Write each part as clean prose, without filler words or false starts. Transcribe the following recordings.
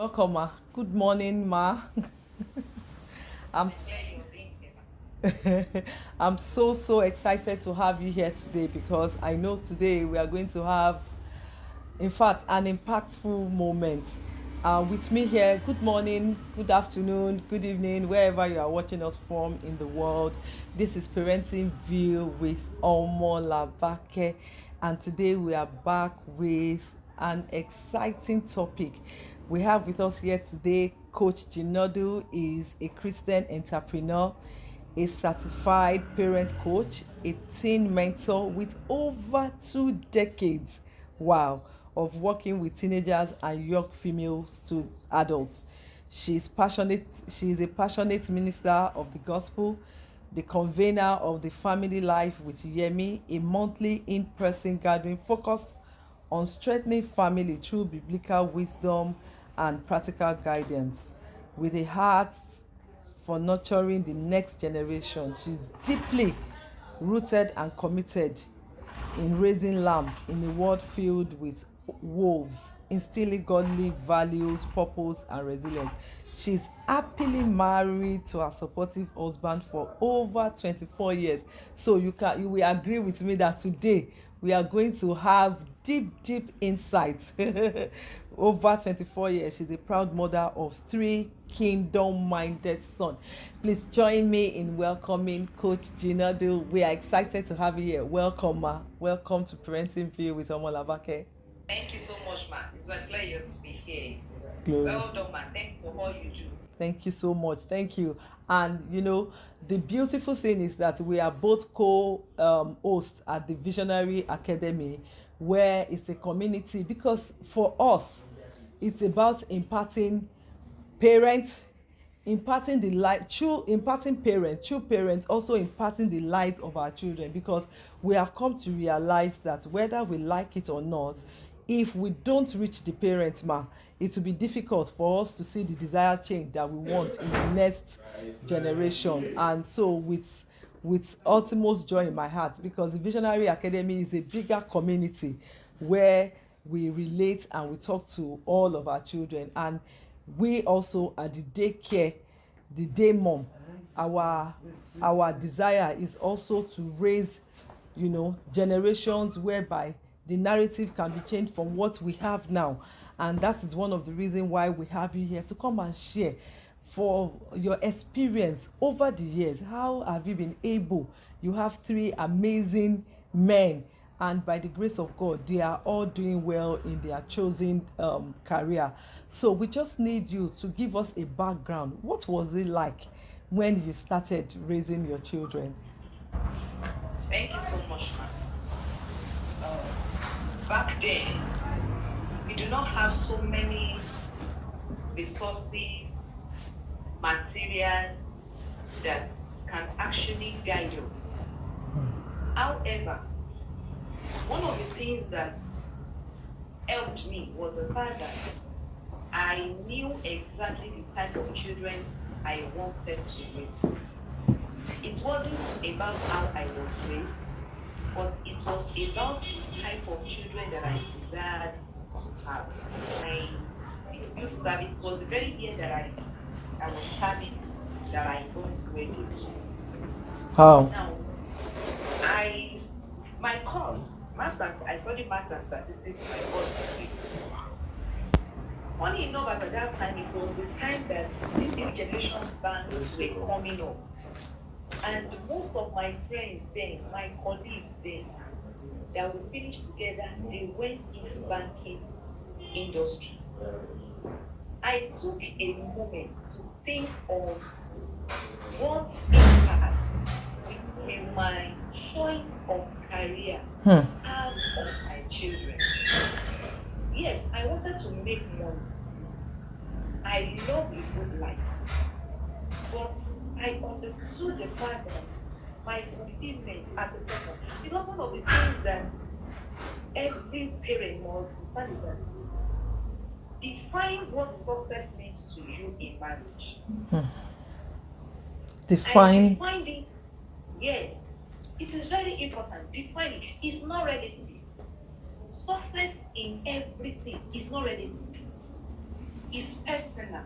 Welcome, ma. Good morning, ma. I'm s- I'm so excited to have you here today because I know today we are going to have, in fact, an impactful moment. With me here, good morning, good afternoon, good evening, wherever you are watching us from in the world. This is Parenting View with Omo Labake, and today we are back with an exciting topic. We have with us here today Coach Jinodu is a Christian entrepreneur, a certified parent coach, a teen mentor with over 2 decades, wow, of working with teenagers and young female adults. She is a passionate minister of the gospel, the convener of the Family Life with Yemi, a monthly in-person gathering focused on strengthening family through biblical wisdom and practical guidance. With a heart for nurturing the next generation, she's deeply rooted and committed in raising lamb in a world filled with wolves, instilling godly values, purpose, and resilience. She's happily married to her supportive husband for over 24 years. So you will agree with me that today we are going to have deep insights. Over 24 years, she's a proud mother of three kingdom-minded sons. Please join me in welcoming Coach Jinadu. We are excited to have you here. Welcome, ma. Welcome to Parenting View with Omo Labake. Thank you so much, man. It's my pleasure to be here. Glory. Well done, man. Thank you for all you do. Thank you so much. Thank you. And the beautiful thing is that we are both co-hosts at the Visionary Academy, where it's a community. Because for us, it's about imparting parents, imparting the life, true parents also imparting the lives of our children, because we have come to realize that whether we like it or not, if we don't reach the parents, it will be difficult for us to see the desired change that we want in the next generation. And so with utmost joy in my heart, because the Visionary Academy is a bigger community where we relate and we talk to all of our children. And we also are the daycare, the day mom. Our desire is also to raise generations whereby the narrative can be changed from what we have now. And that is one of the reasons why we have you here to come and share for your experience over the years. How have you been able? You have three amazing men, and by the grace of God, they are all doing well in their chosen career. So we just need you to give us a background. What was it like when you started raising your children? Thank you so much, man. Back then, we do not have so many resources, materials that can actually guide us. However, one of the things that helped me was the fact that I knew exactly the type of children I wanted to raise. It wasn't about how I was raised, but it was about the type of children that I desired to have. My youth service was the very year that I was serving that I got graduate. How? Now, I my course, masters, I studied master statistics, my first degree. Funny enough, as at that time, it was the time that the new generation banks were coming up. And most of my friends then, my colleagues then, that we finished together, they went into banking industry. I took a moment to think of what impact will my choice of career have on my children. Yes, I wanted to make money. I love a good life. But I understood the fact that my fulfillment as a person, because one of the things that every parent must understand is that define what success means to you in marriage. I Define. defined it. Yes, it is very important. Define it. It's not relative. Success in everything is not relative. is personal.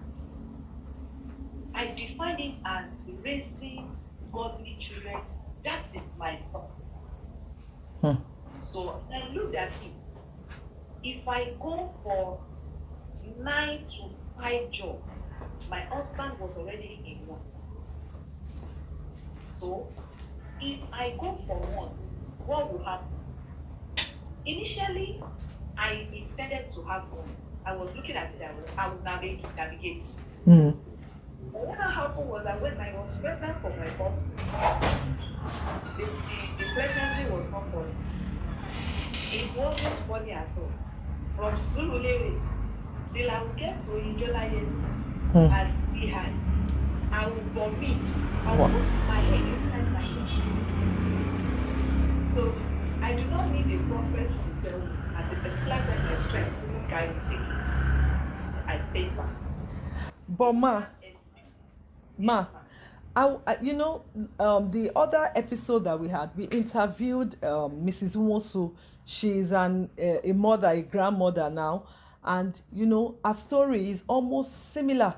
I define it as raising godly children. That is my success. So I looked at it. If I go for 9 to 5 job, my husband was already in one. So if I go for one, what will happen? Initially, I intended to have one. I was looking at it, I would navigate it. Mm. But what happened was that when I was pregnant for my first, the pregnancy was not funny. It wasn't funny at all. From Surulere till I would get to Ijolaye as we had, I would vomit. I would put my head inside my head. So I do not need a prophet to tell me at a particular time my strength wouldn't carry me take it. So I stayed back. But ma, the other episode that we had, we interviewed Mrs. Umosu. She's a mother, a grandmother now, and her story is almost similar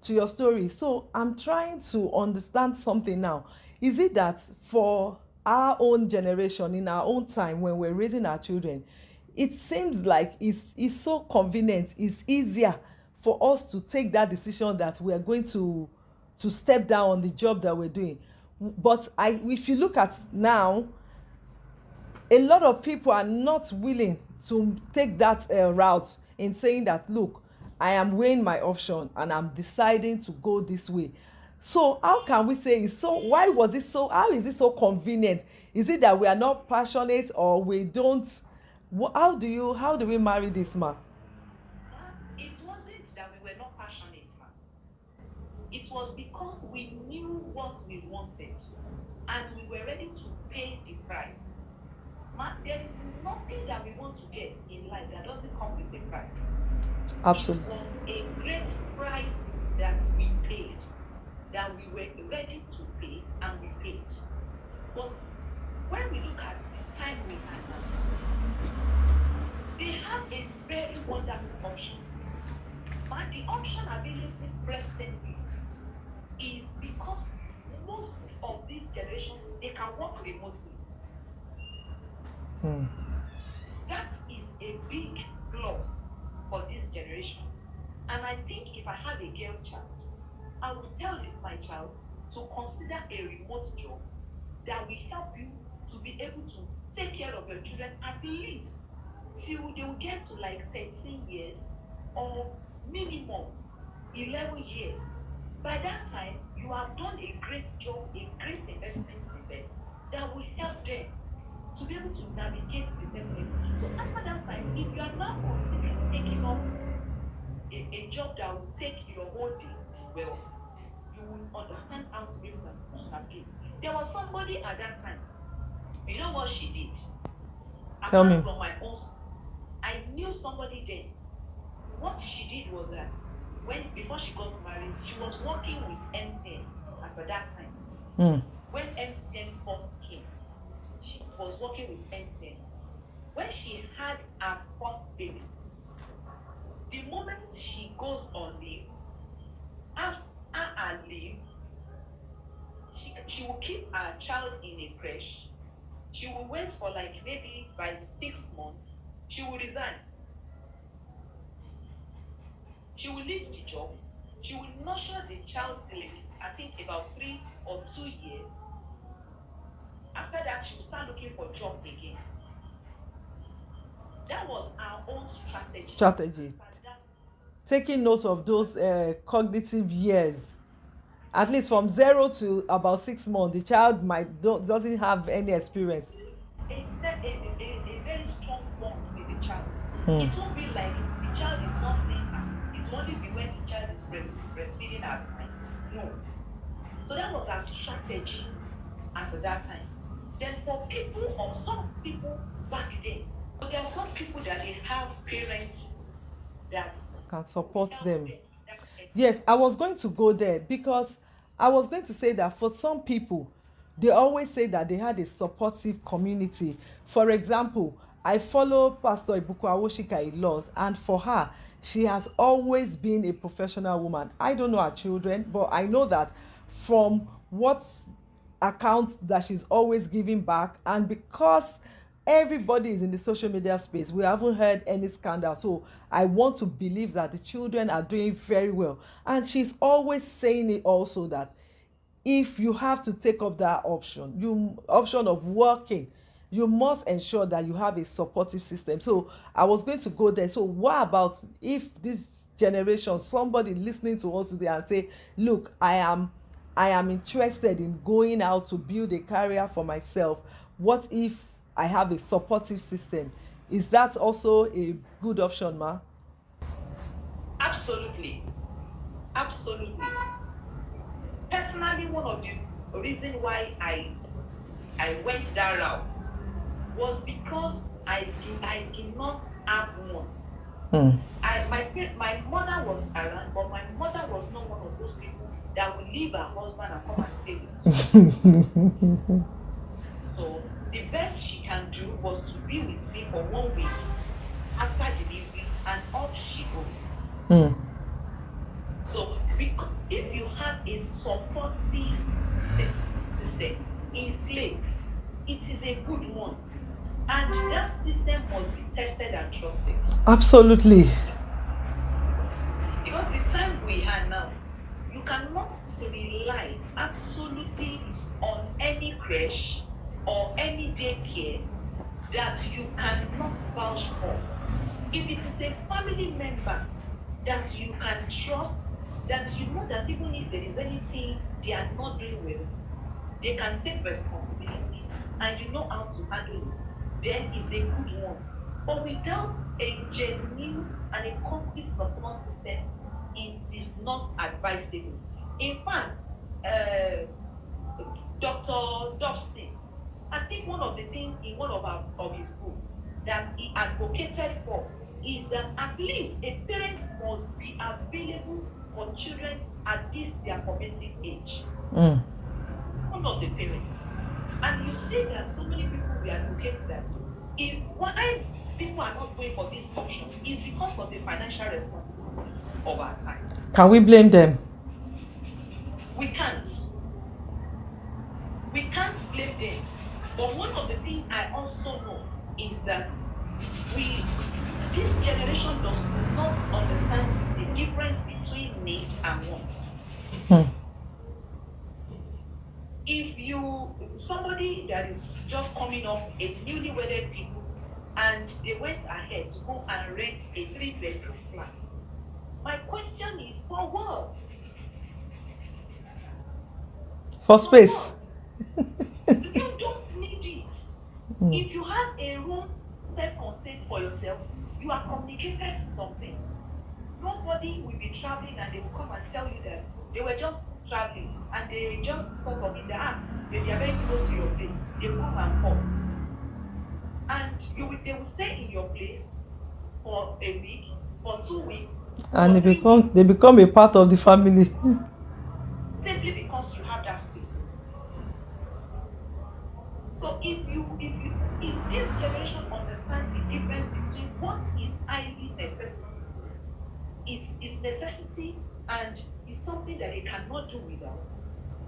to your story. So I'm trying to understand something now. Is it that for our own generation, in our own time, when we're raising our children, it seems like it's so convenient, it's easier for us to take that decision that we are going to step down on the job that we're doing? But if you look at now, a lot of people are not willing to take that route in saying that, look, I am weighing my option and I'm deciding to go this way. So how can we say it's so? Why was it so? How is it so convenient? Is it that we are not passionate, or we don't? How do we marry this man? It wasn't that we were not passionate, man. It was because we knew what we wanted and we were ready to pay the price. Man, there is nothing that we want to get in life that doesn't come with a price. Absolutely. It was a great price that we paid, that we were ready to pay, and we paid. But when we look at the time we are now, they have a very wonderful option. But the option available presently is because most of this generation, they can work remotely. That is a big plus for this generation. And I think if I have a girl child, I would tell my child to consider a remote job that will help you to be able to take care of your children at least till they will get to like 13 years or minimum 11 years. By that time, you have done a great job, a great investment in them that will help them to be able to navigate the next level. So after that time, if you are now considering taking up a job that will take your whole day, well, you will understand how to be able to navigate. There was somebody at that time, you know what she did? Tell me. From my own, I knew somebody then. What she did was that before she got married, she was working with MTN as at that time. When MTN first came, she was working with MTN. When she had her first baby, the moment she goes on leave, after her leave, she will keep her child in a creche. She will wait for like maybe by 6 months, she will resign. She will leave the job. She will nurture the child till I think about 3 or 2 years. After that, she will start looking for a job again. That was our own strategy. Taking note of those cognitive years, at least from 0 to about 6 months, the child doesn't have any experience. A very strong bond with the child. It won't be like the child is not seeing her. It will only be when the child is breastfeeding at night. No. So that was our strategy as at that time. Then for people, or some people back then, so there are some people that they have parents that can support them. Yes, I was going to go there because I was going to say that for some people, they always say that they had a supportive community. For example, I follow Pastor Ibuku Awoshika a lot, and for her, she has always been a professional woman. I don't know her children, but I know that from what account that she's always giving back, and because everybody is in the social media space, we haven't heard any scandal. So I want to believe that the children are doing very well. And she's always saying it also, that if you have to take up that option of working, you must ensure that you have a supportive system. So I was going to go there. So what about if this generation, somebody listening to us today and say, look, I am interested in going out to build a career for myself. What if I have a supportive system? Is that also a good option, ma? Absolutely. Absolutely. Personally, one of the reason why I went that route was because I do not have one. My mother was around, but my mother was not one of those people that will leave her husband and come and stay with you. So the best she can do was to be with me for 1 week after delivery, and off she goes. So if you have a supportive system in place, it is a good one. And that system must be tested and trusted. Absolutely. Because the time we are now, you cannot rely absolutely on any creche or any daycare that you cannot vouch for. If it is a family member that you can trust, that you know that even if there is anything they are not doing well, they can take responsibility and you know how to handle it, then it's a good one. But without a genuine and a complete support system, it is not advisable. In fact, Dr. Dobson, I think one of the things in one of his book that he advocated for is that at least a parent must be available for children at this their formative age. One of the parents. And you see that so many people will advocate that. If why people are not going for this option is because of the financial responsibility of our time. Can we blame them? We can't. We can't blame them. But one of the things I also know is that this generation does not understand the difference between need and wants. If somebody that is just coming up, a newly wedded people, and they went ahead to go and rent a 3-bedroom flat, my question is, for what? For space. You don't need it. If you have a room self-contained for yourself, you have communicated some things. Nobody will be traveling and they will come and tell you that they were just traveling and they just thought of it that they are very close to your place. They come and pause. And they will stay in your place for a week, for 2 weeks. And they become a part of the family. Simply because you have that space. So if this generation understand the difference between what is highly necessity, it's necessity and it's something that they cannot do without,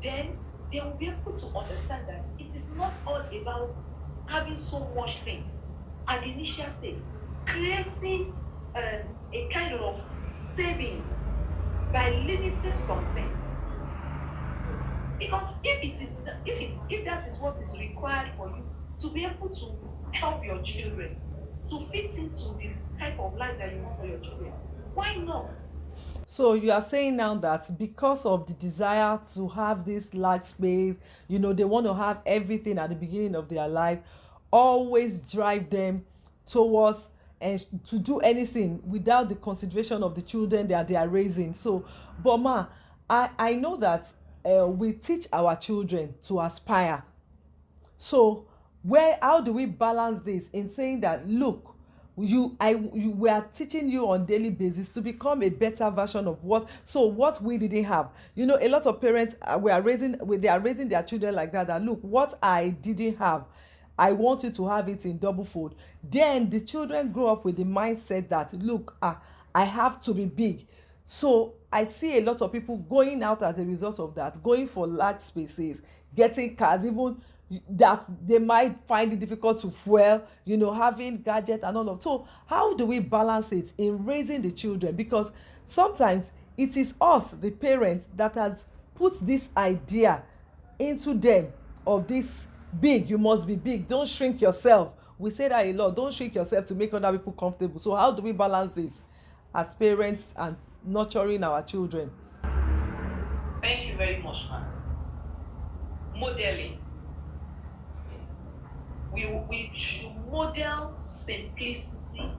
then they will be able to understand that it is not all about having so much thing at the initial stage, creating a kind of savings by limiting some things. Because if that is what is required for you to be able to help your children, to fit into the type of life that you want for your children, why not? So you are saying now that because of the desire to have this large space, they want to have everything at the beginning of their life, always drive them towards and to do anything without the consideration of the children that they are raising. So, but ma, I know that we teach our children to aspire. So how do we balance this in saying that, look, we are teaching you on daily basis to become a better version of what we didn't have. A lot of parents they are raising their children like that look, what I didn't have, I want you to have it in double fold. Then the children grow up with the mindset that, look, I have to be big. So I see a lot of people going out as a result of that, going for large spaces, getting cars, even that they might find it difficult to fuel, having gadgets and all of. So how do we balance it in raising the children? Because sometimes it is us, the parents, that has put this idea into them of this big, you must be big, don't shrink yourself. We say that a lot, don't shrink yourself to make other people comfortable. So how do we balance this as parents and nurturing our children? Thank you very much, ma'am. Modeling. We should model simplicity,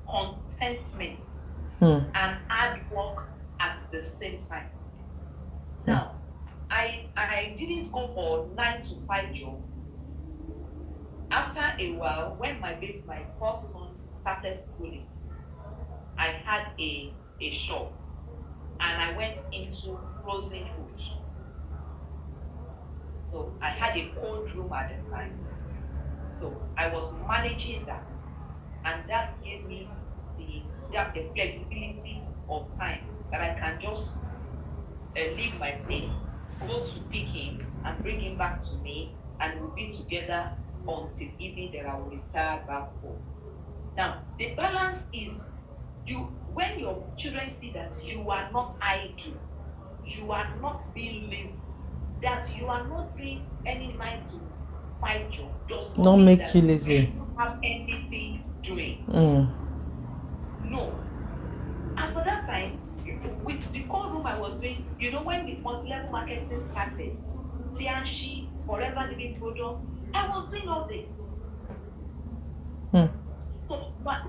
contentment, and hard work at the same time. Now, I didn't go for 9 to 5 job. After a while, when my first son started schooling, I had a shop, and I went into frozen food. So I had a cold room at the time. So I was managing that, and that gave me the flexibility of time that I can just leave my place, go to pick him and bring him back to me, and we'll be together until evening, then I will retire back home. Now, the balance is when your children see that you are not idle, you are not being lazy, that you are not doing any 9 to 5 job, does not mean make that you lazy. you don't have anything doing. No. As for that time, with the core room I was doing, when the multi-level marketing started, Tianchi, Forever Living Products, I was doing all this. So my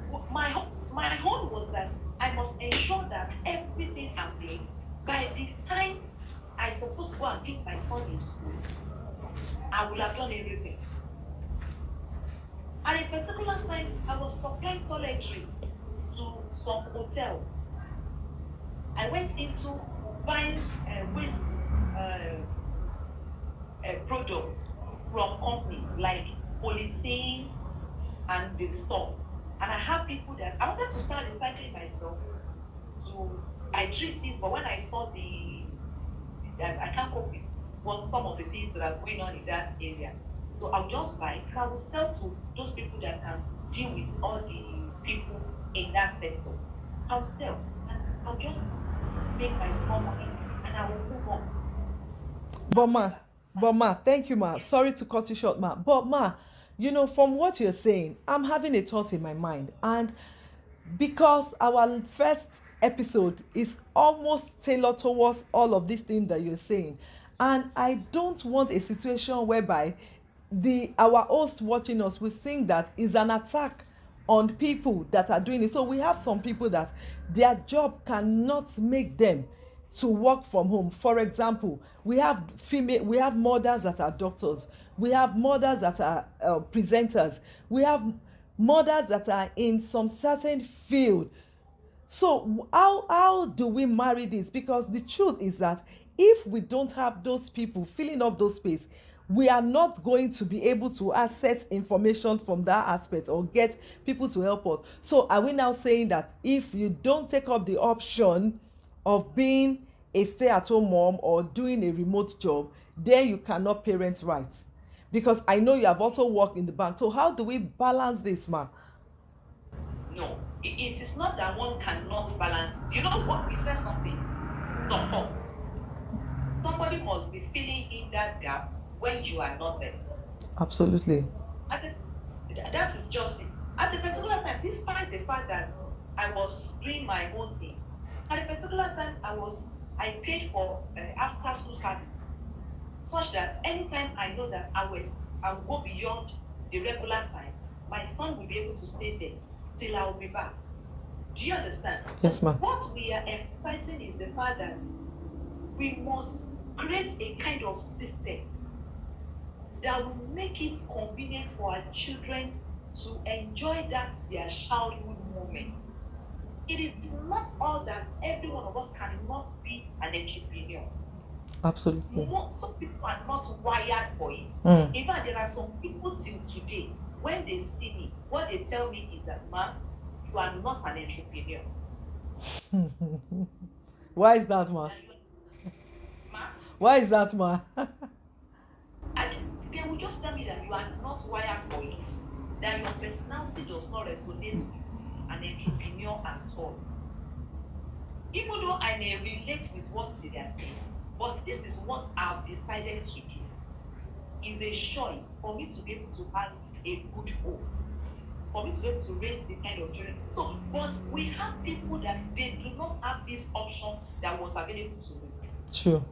own was that I must ensure that everything I'm doing, by the time I supposed to go and pick my son in school, I will have done everything. At a particular time, I was supplying toiletries to some hotels. I went into buying waste products from companies like Polythene and the stuff. And I have people that I wanted to start recycling myself. So I treat it, but when I saw that I can't cope with some of the things that are going on in that area, so I'll just buy and I will sell to those people that can deal with all the people in that sector. I'll sell and I'll just make my small money and I will move on. But ma, thank you, ma. Sorry to cut you short, ma. But ma, from what you're saying, I'm having a thought in my mind. And because our first episode is almost tailored towards all of these things that you're saying, and I don't want a situation whereby our host watching us will think that is an attack on people that are doing it. So we have some people that their job cannot make them to work from home. For example, we have mothers that are doctors, we have mothers that are presenters, we have mothers that are in some certain field. So how do we marry this? Because the truth is that if we don't have those people filling up those space, we are not going to be able to access information from that aspect or get people to help us. So are we now saying that if you don't take up the option of being a stay-at-home mom or doing a remote job, then you cannot parent right? Because I know you have also worked in the bank. So how do we balance this, ma? No, it is not that one cannot balance it. You know what? We said something. Support. Somebody must be filling in that gap when you are not there. Absolutely. That is just it. At a particular time, despite the fact that I was doing my own thing, at a particular time I paid for after school service, such that anytime I know that I will go beyond the regular time, my son will be able to stay there till I will be back. Do you understand? Yes, ma'am. What we are emphasizing is the fact that we must create a kind of system that will make it convenient for our children to enjoy their childhood moment. It is not all that every one of us cannot be an entrepreneur. Absolutely. Some people are not wired for it. In fact, there are some people till today, when they see me, what they tell me is that, "Ma'am, you are not an entrepreneur." Why is that, ma? That you, ma, Why is that, ma? they will just tell me that you are not wired for it, that your personality does not resonate with an entrepreneur at all. Even though I may relate with what they are saying, but this is what I've decided to do. Is a choice for me to be able to have a good home, for me to be able to raise the kind of children. So, but we have people that they do not have this option that was available to them. True.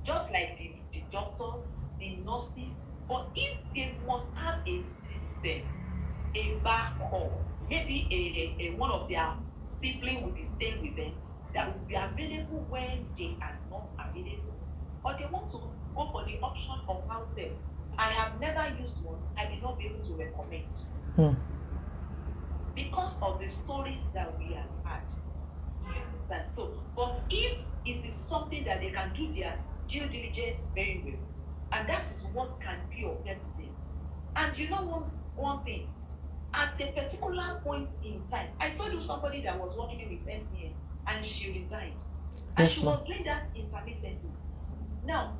Just like the doctors, the nurses, but if they must have a system, a backup, maybe a one of their siblings will be staying with them that will be available when they are not available, or they want to go for the option of house help. I have never used one. I will not be able to recommend because of the stories that we have had. Do you understand? So, but if it is something that they can do their due diligence very well, and that is what can be of help to them. And you know one thing, at a particular point in time, I told you somebody that was working with MTN and she resigned, and Yes, she ma'am. was doing that intermittently. Now,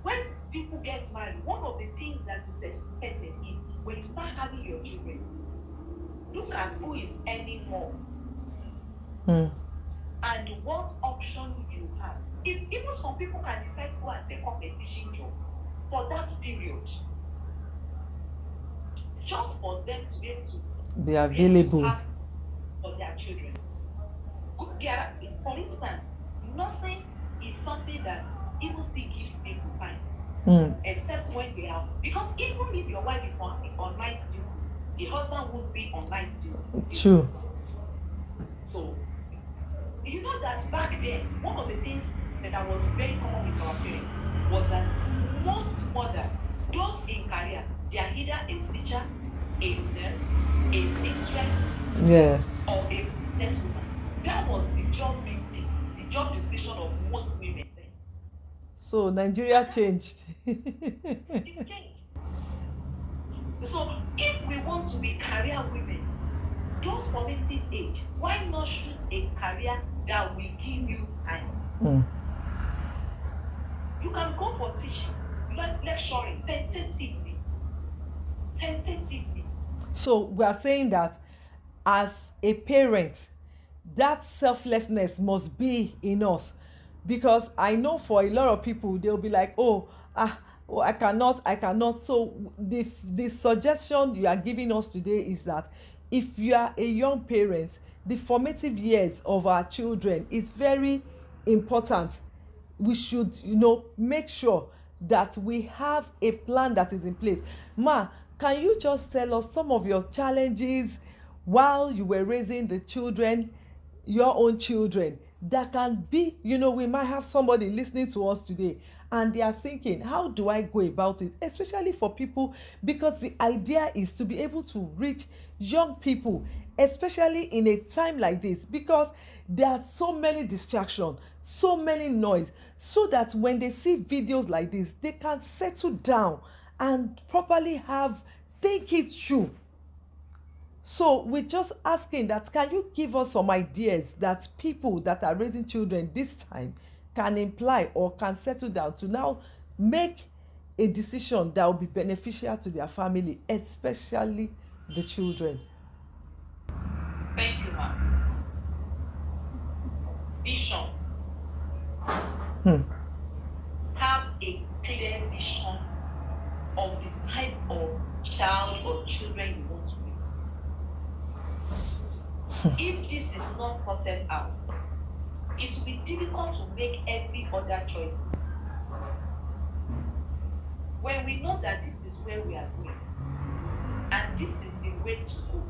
when people get married, one of the things that is expected is when you start having your children, look at who is earning more and what option you have. If even some people can decide to go and take up a teaching job for that period, just for them to be able to Be available. have for their children. For instance, nursing is something that even still gives people time. Except when they are, because even if your wife is on night duty, the husband won't be on night duty. True. So you know that back then, one of the things that was very common with our parents was that most mothers, those in career, they are either a teacher, a nurse, a mistress, Yes. or a businesswoman. That was the job description of most women then. So Nigeria changed. It changed. So if we want to be career women, those formative age, why not choose a career that will give you time? You can go for teaching, lecturing, tentatively. So we are saying that as a parent, that selflessness must be in us, because I know for a lot of people they'll be like, oh I cannot. So the suggestion you are giving us today is that if you are a young parent, the formative years of our children is very important. We should make sure that we have a plan that is in place. Ma, can you just tell us some of your challenges while you were raising the children, your own children, that can be, we might have somebody listening to us today and they are thinking, how do I go about it? Especially for people, because the idea is to be able to reach young people, especially in a time like this, because there are so many distractions, so many noise, so that when they see videos like this, they can settle down and properly think it through. So we're just asking that, can you give us some ideas that people that are raising children this time can imply or can settle down to now make a decision that will be beneficial to their family, especially the children? Thank you, ma'am. Vision. Have a clear vision of the type of child or children you want to raise. If this is not sorted out, it will be difficult to make every other choices. When we know that this is where we are going, and this is the way to go,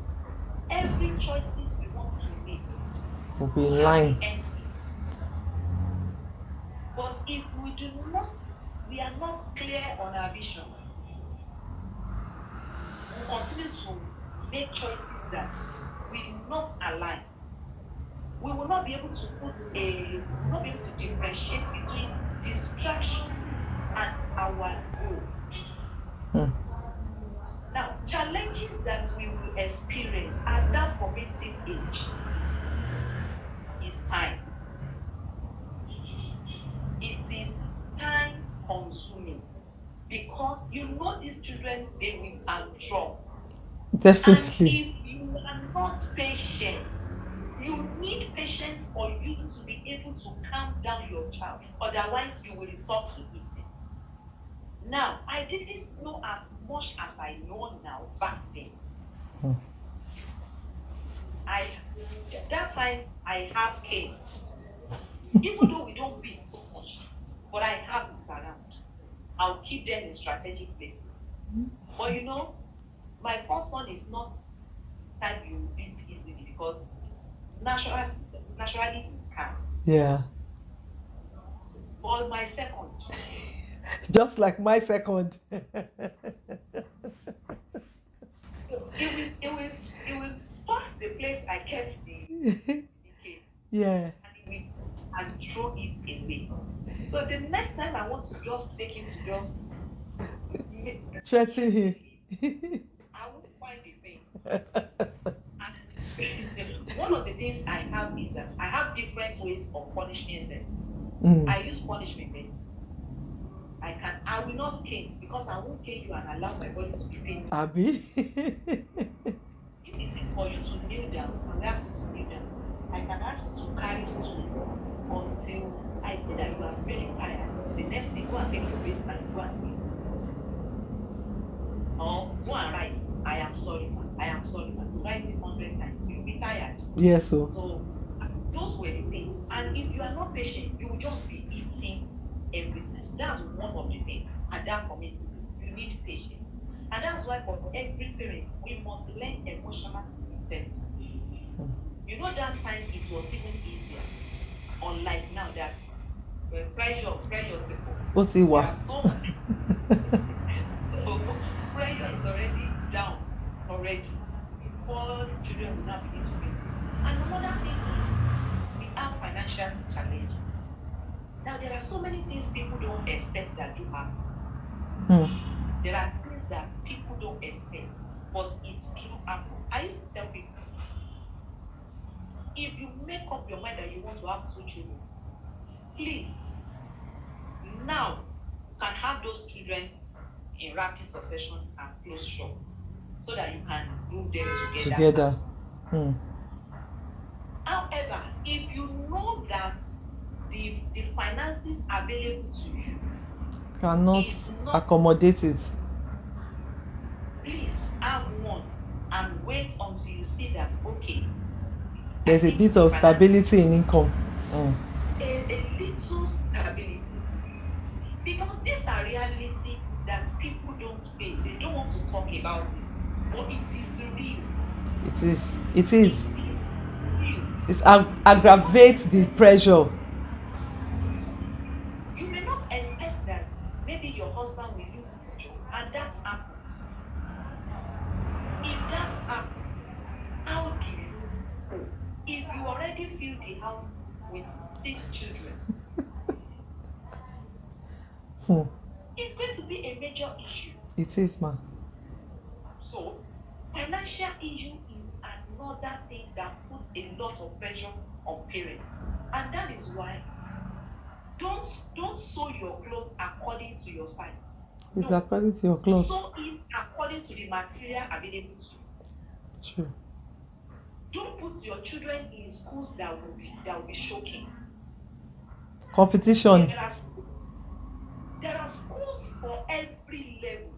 every choices we want to make will be in line. But if we are not clear on our vision, we continue to make choices that will not align. We will not be able to differentiate between distractions and our goal. Now, challenges that we will experience at that formative age is because you know these children, they will tantrum. And Definitely. if you are not patient, you need patience for you to be able to calm down your child. Otherwise, you will resort to eating. Now, I didn't know as much as I know now back then. Hmm. That time I have cane. Even though we don't beat so much, but I have it around. I'll keep them in strategic places. But you know, my first son is not type you beat easily because naturally he's calm. Yeah. But my second, Just like my second. so it will spot the place I kept the cane Yeah. and throw it away. So the next time I want to just take it to just Threaten him. I won't find the thing. And one of the things I have is that I have different ways of punishing them. Mm. I use punishment. I will not cane because I won't cane you and allow my body to be painful. Abby. If it is for you to kneel down, I will ask you to kneel down. I can ask you to carry stool until I see that you are very tired. The next thing, go and take your weight and go and sleep. Or go and write, I am sorry, man. I am sorry, man. You write it 100 times. You'll be tired. Yes, so. So those were the things. And if you are not patient, you will just be eating everything. That's one of the things. And that for me, you need patience. And that's why for every parent, we must learn emotional intelligence. You know that time it was even easier. Unlike now that pressure What's it there wa? are so many. So pressure is already down already before the children will now begin to pay. And another thing is we have financial challenges. Now there are so many things people don't expect that do happen. There are things that people don't expect, but it's true happen. I used to tell people, if you make up your mind that you want to have 2 children, please, now you can have those children in rapid succession and close shop so that you can do them together. However, if you know that the finances available to you cannot is not accommodate it, please have one and wait until you see that okay, there's a bit of stability in income. A little stability, because these are realities that people don't face. They don't want to talk about it, but it is real. It is. It aggravates the pressure. You may not expect that maybe your husband will lose his job, and that happens. If that happens, how do you? If you already fill the house with 6 children, it's going to be a major issue. It is, man. So, financial issue is another thing that puts a lot of pressure on parents, and that is why don't sew your clothes according to your size. It's according to your clothes. Sew it according to the material available to you. True. Don't put your children in schools that will be shocking. Competition. There are schools for every level.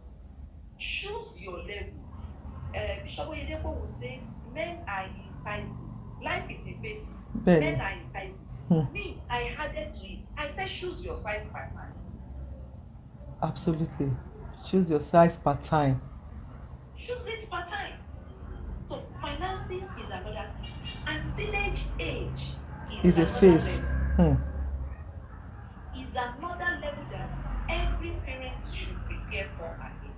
Choose your level. Bishop Oyedepo will say, men are in sizes. Life is in phases. Men are in sizes. Me, I added to it. I said, choose your size per time. Absolutely. Choose your size per time. Choose it per time. So finances is another thing. And teenage age is a phase. Is another level that every parent should prepare for ahead.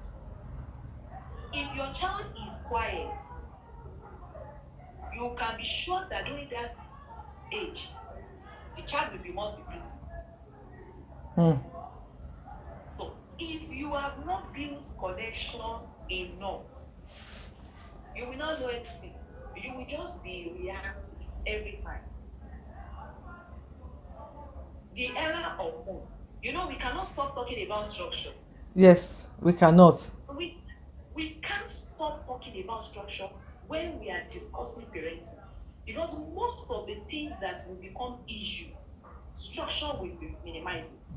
If your child is quiet, you can be sure that during that age, the child will be more secretive. So if you have not built connection enough, you will not know anything. You will just be reacting every time. The era of phone. We cannot stop talking about structure. Yes, we cannot. We we can't stop talking about structure when we are discussing parenting, because most of the things that will become issue, structure will minimize it.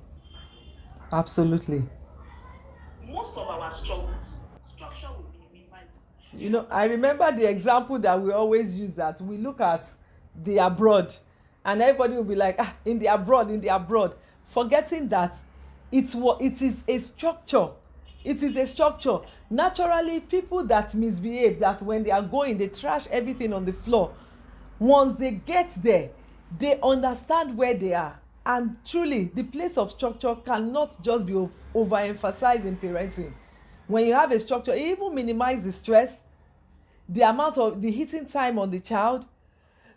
Absolutely. Most of our struggles, structure will minimize it. You know, I remember the example that we always use, that we look at the abroad, and everybody will be like, ah, in the abroad, in the abroad, forgetting that it is a structure. It is a structure. Naturally, people that misbehave, that when they are going, they trash everything on the floor. Once they get there, they understand where they are. And truly, the place of structure cannot just be overemphasized in parenting. When you have a structure, it even minimize the stress, the amount of the hitting time on the child.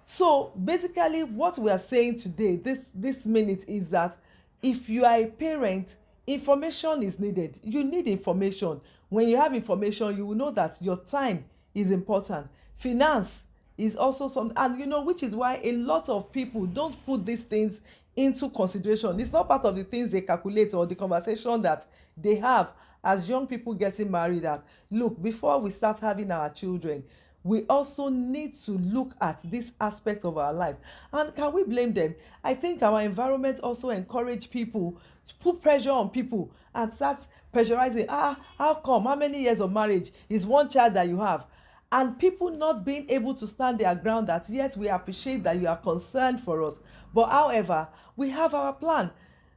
So basically what we are saying today, this minute, is that if you are a parent, information is needed. You need information. When you have information, you will know that your time is important. Finance is also something, and you know, which is why a lot of people don't put these things into consideration. It's not part of the things they calculate or the conversation that they have as young people getting married. That look, before we start having our children, we also need to look at this aspect of our life. And can we blame them? I think our environment also encourage people to put pressure on people and start pressurizing. How come, how many years of marriage is one child that you have? And people not being able to stand their ground, that yes, we appreciate that you are concerned for us, but however, we have our plan.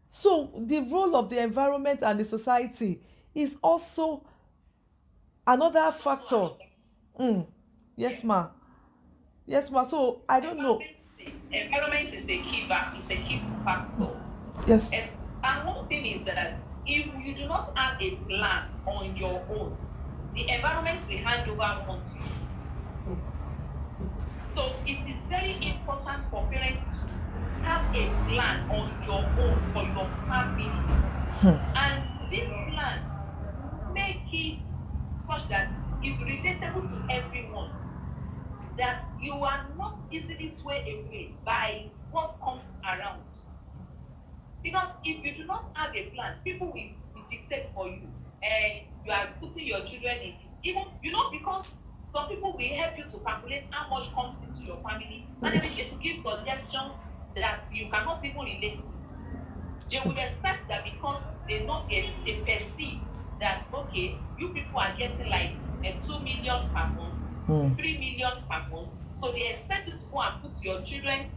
So the role of the environment and the society is also another It's factor. also Mm. Yes, ma. Yes, ma. So I don't know. environment is a is a key factor. Yes. And one thing is that if you do not have a plan on your own, the environment will hand over onto you. So it is very important for parents to have a plan on your own for your family. And this plan, make it such that it's relatable to everyone, that you are not easily swayed away by what comes around. Because if you do not have a plan, people will dictate for you. And you are putting your children in this. Even, you know, because some people will help you to calculate how much comes into your family, and they begin to give suggestions that you cannot even relate with. They would expect that because they perceive that, okay, you people are getting like 2 million per month, 3 million per month. So they expect you to go and put your children.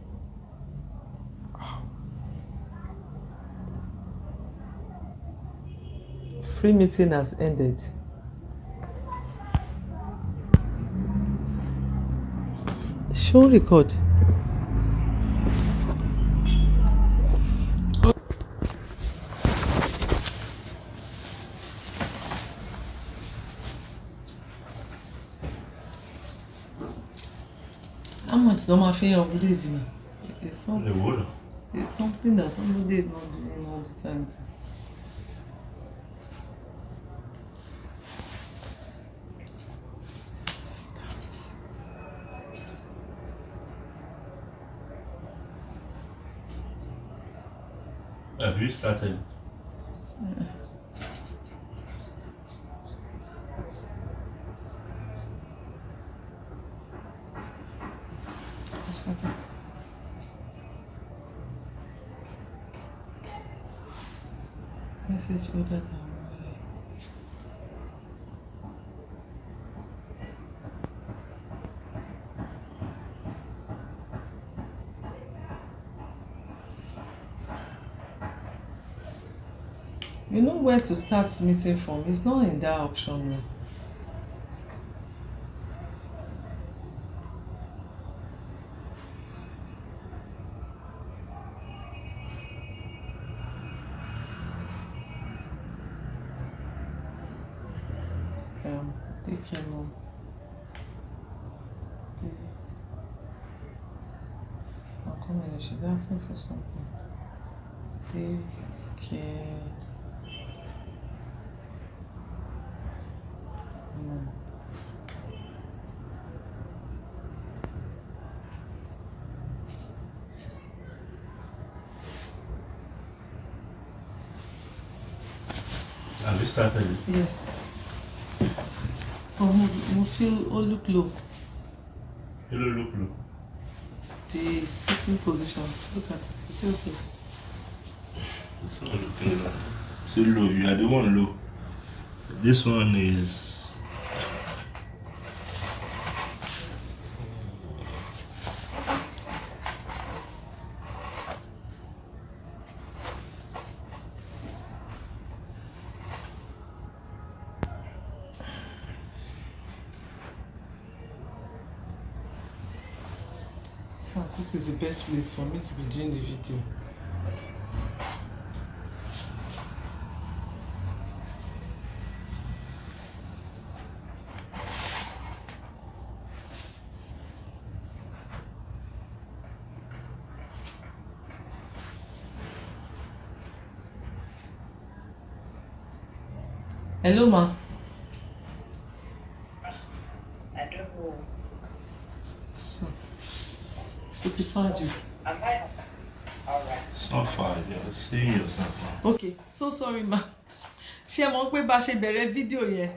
Free meeting has ended. Show record. How much do I fee update now? It's something that somebody is not doing all the time. Have you started? I've started. Message order down. You know where to start meeting from. It's not in that option. No. Take care now. I'll come in. She's asking for something. Take care. Have you started it? Yes. Oh, we feel all look low. Hello, look. The sitting position. Look at it. Is it okay? It's not looking low. So low, you are the one low. This one is. This is the best place for me to be doing the video. Hello, ma. I don't know. So, what if I do? Am I? All right. It's not far, you're seeing yourself now. Okay, so sorry, ma. Ṣé mọ̀ pé bá ṣe bẹ̀rẹ̀ fídíò yẹn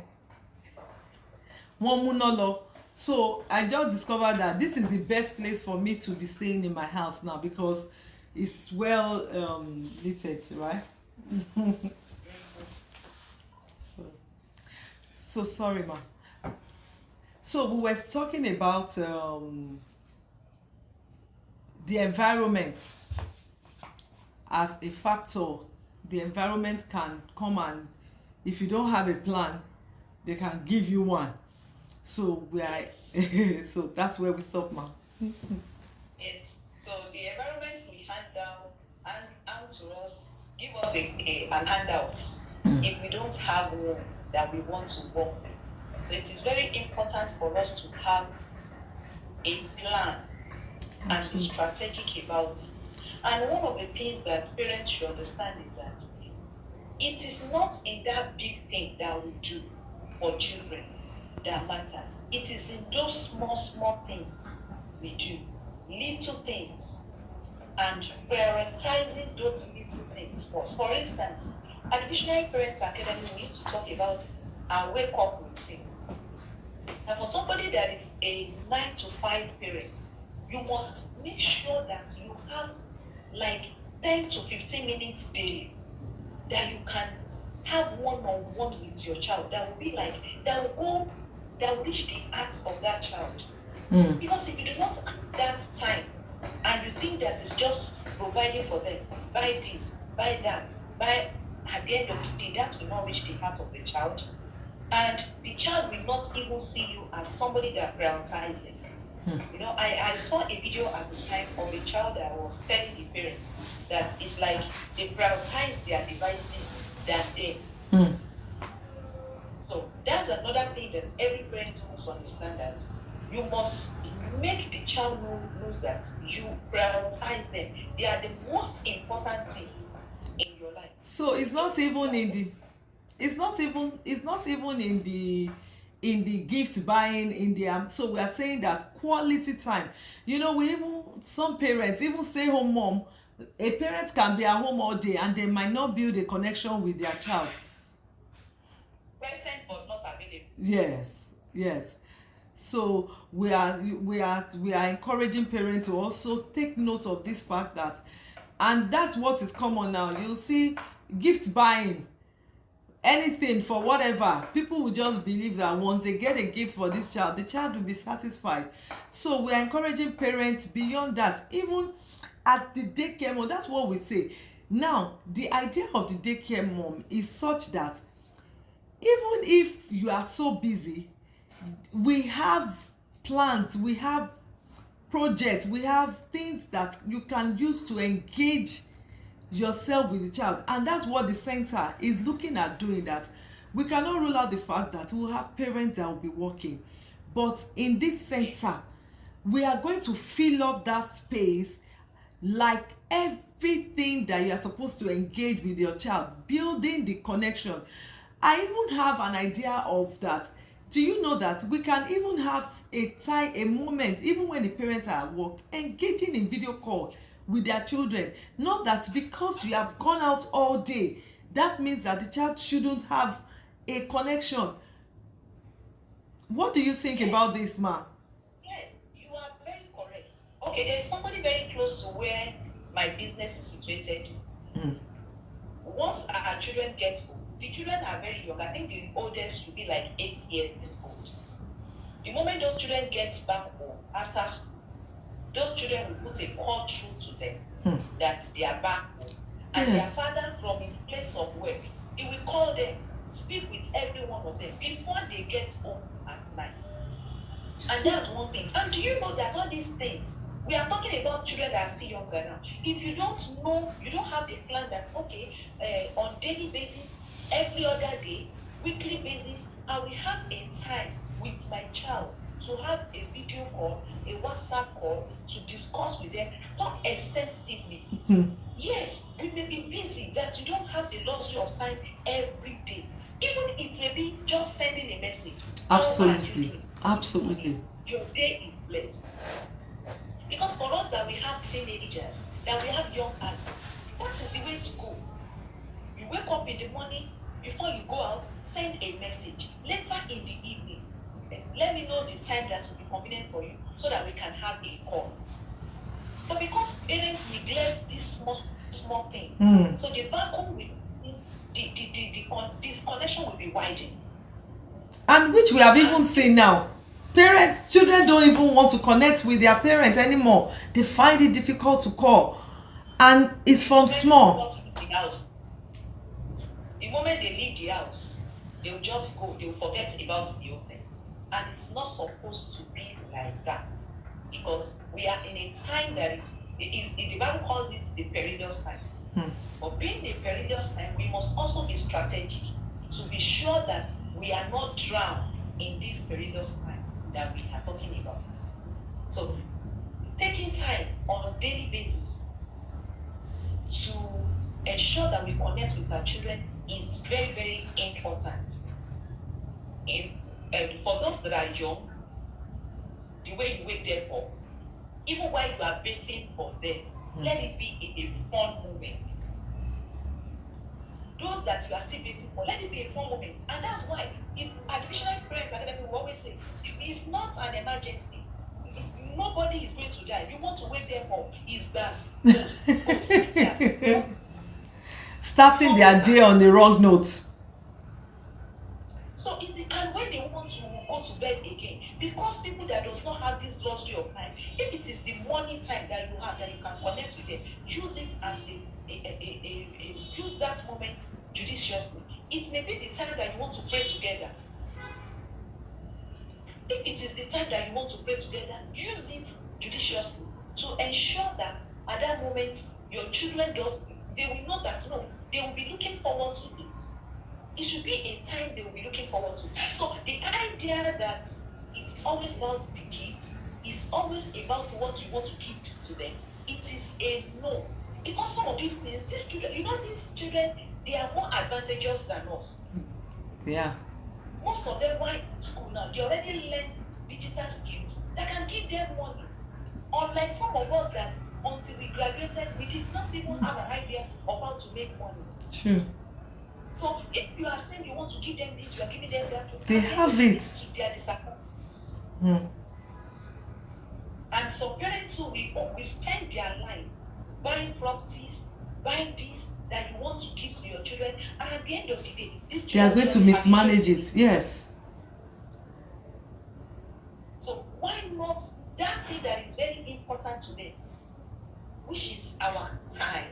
wọ́n múná lọ. So I just discovered that this is the best place for me to be staying in my house now because it's well lit, right? So sorry, ma. So we were talking about the environment as a factor. The environment can come, and if you don't have a plan, they can give you one. So we are so that's where we stop, ma. Yes. So the environment we hand down to us, give us an handout if we don't have one that we want to work with. So it is very important for us to have a plan and be strategic about it. And one of the things that parents should understand is that it is not in that big thing that we do for children that matters. It is in those small things we do, little things, and prioritizing those little things first. For instance, at the Visionary Parents Academy, we used to talk about our wake-up routine. And for somebody that is a 9 to 5 parent, you must make sure that you have like 10 to 15 minutes daily that you can have one-on-one with your child. That will be like, that will reach the heart of that child. Because if you do not have that time and you think that it's just providing for them, buy this, buy that, buy, at the end of the day, that will not reach the heart of the child. And the child will not even see you as somebody that prioritizes them. You know, I saw a video at the time of a child that was telling the parents that it's like they prioritize their devices than them. So that's another thing that every parent must understand, that you must make the child know that you prioritize them. They are the most important thing in your life. So it's not even in the gift buying, in the so we are saying that quality time. You know, we even, some parents, even stay home mom, a parent can be at home all day and they might not build a connection with their child. Present but not available. Yes. So we are encouraging parents to also take note of this fact that, and that's what is common now. You'll see gift buying, anything for whatever. People will just believe that once they get a gift for this child, the child will be satisfied. So we are encouraging parents beyond that, even at the daycare mom. That's what we say. Now, the idea of the daycare mom is such that even if you are so busy, we have plans, we have projects, we have things that you can use to engage yourself with the child. And that's what the center is looking at doing. That we cannot rule out the fact that we'll have parents that will be working, but in this center we are going to fill up that space, like everything that you are supposed to engage with your child, building the connection. I even have an idea of that. Do you know that we can even have a moment, even when the parents are at work, engaging in video call with their children? Not that because you have gone out all day that means that the child shouldn't have a connection. What do you think about this, ma? Yeah, you are very correct. Okay, there's somebody very close to where my business is situated. Once our children get home, the children are very young. I think the oldest should be like 8 years old. The moment those children get back home after school, those children will put a call through to them that they are back home. And Yes. their father from his place of work, he will call them, speak with every one of them before they get home at night. And that's one thing. And do you know that all these things, we are talking about children that are still younger now. If you don't know, you don't have a plan that, okay, on daily basis, every other day, weekly basis, I will have a time with my child to have a video call, a WhatsApp call, to discuss with them, talk extensively. Yes, we may be busy that you don't have the luxury of time every day. Even it may be just sending a message. How are you Absolutely. doing? Absolutely. Your day is blessed. Because for us that we have teenagers, that we have young adults, what is the way to go? You wake up in the morning, before you go out, send a message. Later in the evening, let me know the time that will be convenient for you so that we can have a call. But because parents neglect this small thing, so the vacuum will, the disconnection will be widening. And which we have even seen now. Children don't even want to connect with their parents anymore. They find it difficult to call. And it's from small. The house. The moment they leave the house, they'll just go, they'll forget about the whole thing. And it's not supposed to be like that. Because we are in a time that the Bible calls it the perilous time. But being the perilous time, we must also be strategic to be sure that we are not drowned in this perilous time that we are talking about. So, taking time on a daily basis to ensure that we connect with our children is very, very important. And for those that are young, the way you wake them up, even while you are bathing for them, let it be a fun moment. Those that you are still bathing for, let it be a fun moment. And that's why artificial parents and everything will always say, it's not an emergency. Nobody is going to die. You want to wake them up, it's gas. Starting their day on the wrong note. So and when they want to go to bed again, because people that does not have this luxury of time, if it is the morning time that you have that you can connect with them, use it as use that moment judiciously. It may be the time that you want to pray together. If it is the time that you want to pray together, use it judiciously to ensure that at that moment your children they will know that they will be looking forward to it. It should be a time they will be looking forward to. So the idea that it's always about the gifts, is always about what you want to give to them, it is a no. Because some of these things, these children, they are more advantageous than us. Yeah. Most of them, why in school now, they already learn digital skills that can give them money. Unlike some of us that until we graduated, we did not even have an idea of how to make money. True. So if you are saying you want to give them this, you are giving them that. They have it. To their disappointment. And some parents who we spend their life buying properties, buying this that you want to give to your children, and at the end of the day, they are going to mismanage it. Yes. So why not that thing that is very important to them, which is our time?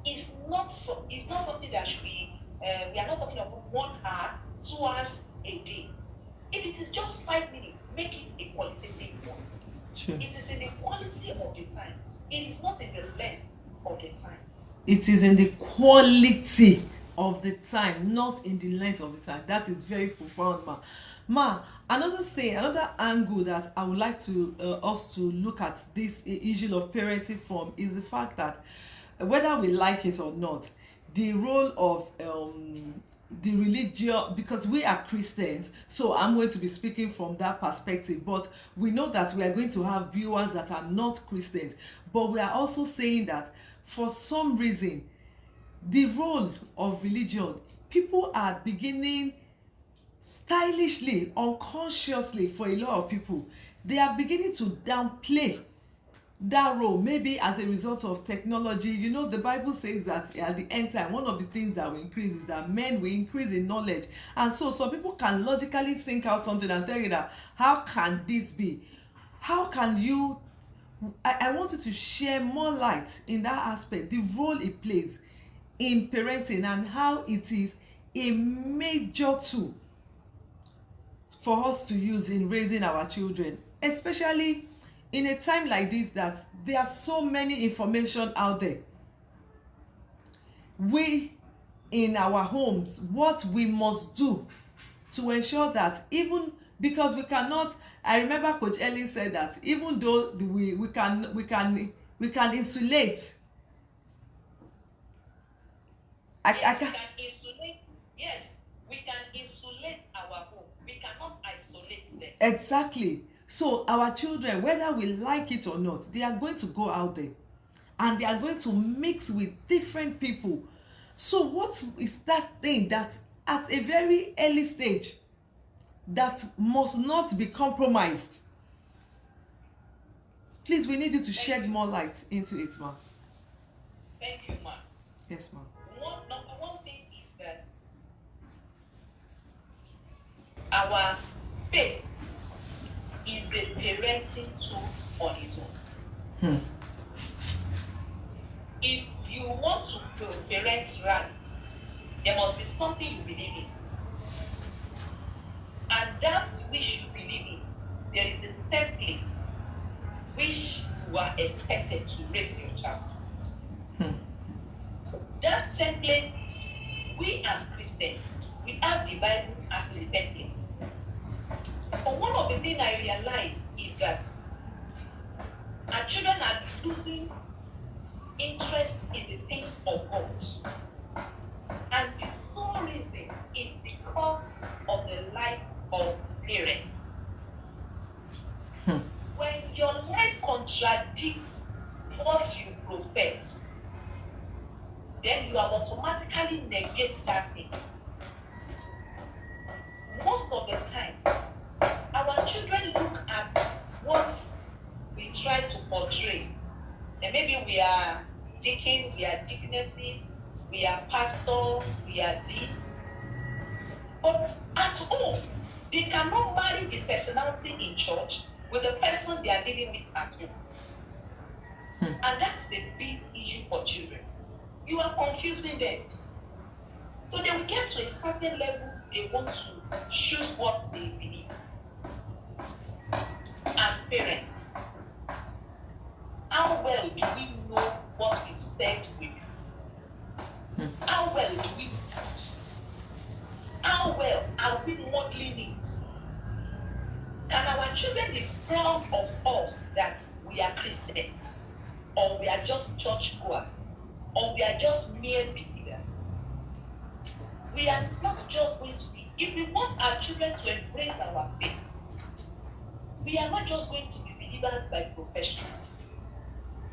It's not something that should be. We are not talking about 1 hour, 2 hours a day. If it is just 5 minutes, make it a qualitative one. True. It is in the quality of the time. It is not in the length of the time. It is in the quality of the time, not in the length of the time. That is very profound, ma. Ma, another angle that I would like to us to look at this issue of parenting from is the fact that whether we like it or not, the role of the religion, because we are Christians, so I'm going to be speaking from that perspective, but we know that we are going to have viewers that are not Christians, but we are also saying that for some reason the role of religion, people are beginning stylishly, unconsciously, for a lot of people, they are beginning to downplay that role, maybe as a result of technology. You know, the Bible says that at the end time, one of the things that will increase is that men will increase in knowledge. And so some people can logically think out something and tell you that, how can this be? How can you, I want you to share more light in that aspect, the role it plays in parenting, and how it is a major tool for us to use in raising our children, especially in a time like this, that there are so many information out there. We, in our homes, what we must do to ensure that, even because we cannot, I remember Coach Ellen said that even though we can insulate. Yes, we can insulate. Yes, we can insulate our home. We cannot isolate them. Exactly. So our children, whether we like it or not, they are going to go out there and they are going to mix with different people. So what is that thing that at a very early stage that must not be compromised? Please, we need you to shed more light into it, ma. Thank you, ma. Yes, ma. Number one thing is that our faith is a parenting tool on its own. If you want to parent right, there must be something you believe in. And that which you believe in, there is a template which you are expected to raise your child. So that template, we as Christians, we have the Bible as the template. But one of the things I realize is that our children are losing interest in the things of God. And the sole reason is because of the life of parents. When your life contradicts what you profess, then you have automatically negate that thing. Most of the time, our children look at what we try to portray. And maybe we are deacon, we are deaconesses, we are pastors, we are this. But at home, they cannot marry the personality in church with the person they are living with at home. And that's a big issue for children. You are confusing them. So they will get to a certain level, they want to choose what they believe. As parents, how well do we know what we said we do? How well do we know that? How well are we modeling it? Can our children be proud of us that we are Christian? Or we are just church goers? Or we are just mere believers? We are not just going to be, if we want our children to embrace our faith, we are not just going to be believers by profession.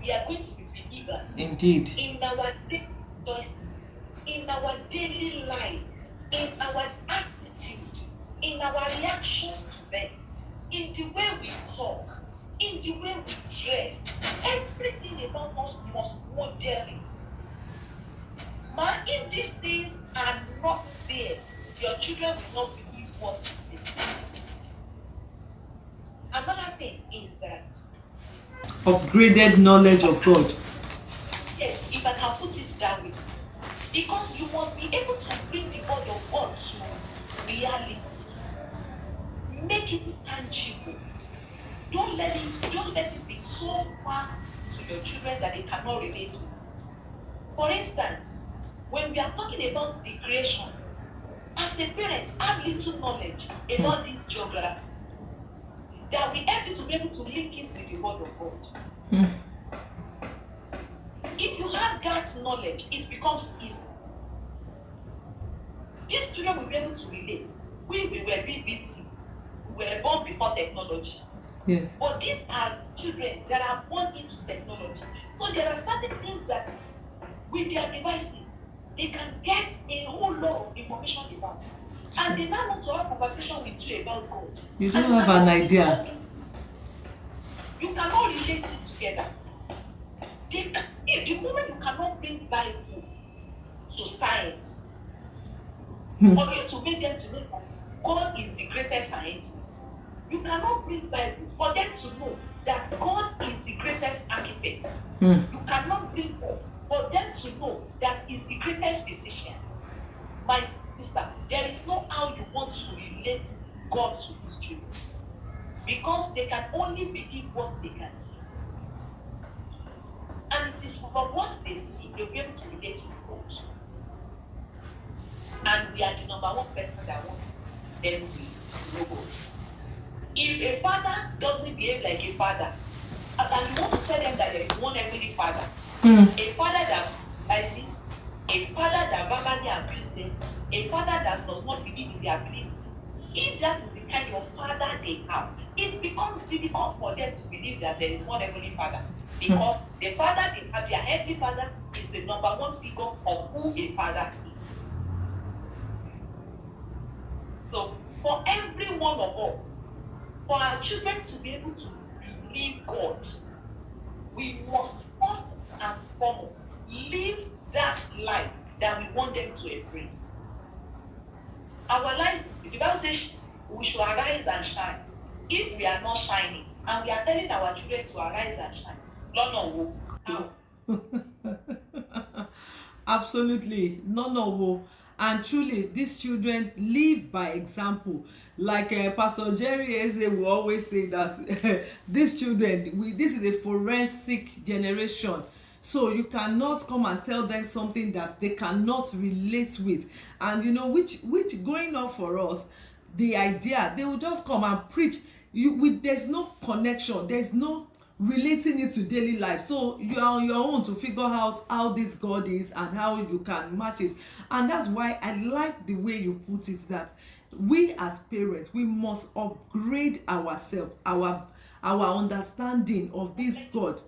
We are going to be believers. Indeed. In our daily choices, in our daily life, in our attitude, in our reactions to them, in the way we talk, in the way we dress. Everything about us must model it. Man, if these things are not there, your children will not believe what you say. Another thing is that upgraded knowledge of God. Yes, if I can put it that way. Because you must be able to bring the word of God to reality. Make it tangible. Don't let it be so far to your children that they cannot relate with. For instance, when we are talking about the creation, as a parent, have little knowledge about this geography that we help you to be able to link it with the word of God. If you have that knowledge, it becomes easy. These children will be able to relate. We were BBT. We were born before technology. Yes. But these are children that are born into technology. So there are certain things that with their devices, they can get a whole lot of information about. And they now want to have a conversation with you about God. You And don't you have an cannot idea. You cannot relate it together. The moment you cannot bring Bible to science, for you to make them to know that God is the greatest scientist, you cannot bring Bible for them to know that God is the greatest architect. You cannot bring God for them to know that He's the greatest physician. My sister, there is no how you want to relate God to these children, because they can only believe what they can see. And it is from what they see they'll be able to relate with God. And we are the number one person that wants them to know God. If a father doesn't behave like a father, and you want to tell them that there is one heavenly father, a father that advises, a father that verbally abuses them, a father that does not believe in their ability, if that is the kind of father they have, it becomes difficult for them to believe that there is one heavenly father. Because the father they have, their heavenly father, is the number one figure of who a father is. So for every one of us, for our children to be able to believe God, we must first and foremost live that life that we want them to embrace. Our life, the Bible says we should arise and shine. If we are not shining, and we are telling our children to arise and shine, no, how? Absolutely, no. And truly, these children live by example. Like Pastor Jerry Eze will always say that these children, this is a forensic generation. So you cannot come and tell them something that they cannot relate with. And you know, which going on for us, the idea, they will just come and preach. There's no connection, there's no relating it to daily life, so you are on your own to figure out how this God is and how you can match it. And that's why I like the way you put it, that we as parents, we must upgrade ourselves, our understanding of this God,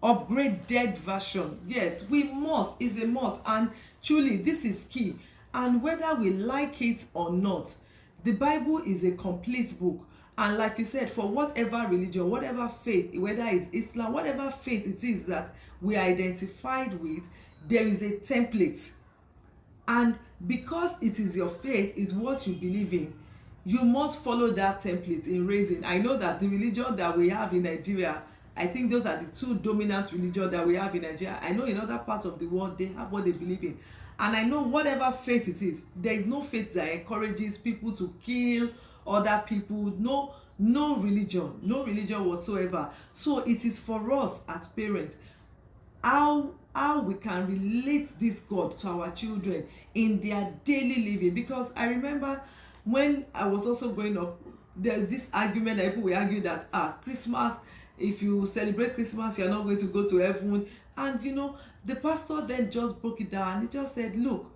upgraded version. Yes, we must, it's a must. And truly, this is key. And whether we like it or not, the Bible is a complete book. And like you said, for whatever religion, whatever faith, whether it's Islam, whatever faith it is that we are identified with, there is a template. And because it is your faith, is what you believe in, you must follow that template in raising. I know that the religion that we have in Nigeria, I think those are the two dominant religions that we have in Nigeria. I know in other parts of the world, they have what they believe in. And I know whatever faith it is, there is no faith that encourages people to kill other people. No religion whatsoever. So it is for us as parents, how we can relate this God to our children in their daily living. Because I remember when I was also growing up, there's this argument that people will argue that Christmas, if you celebrate Christmas, you're not going to go to heaven. And you know, the pastor then just broke it down and he just said, look,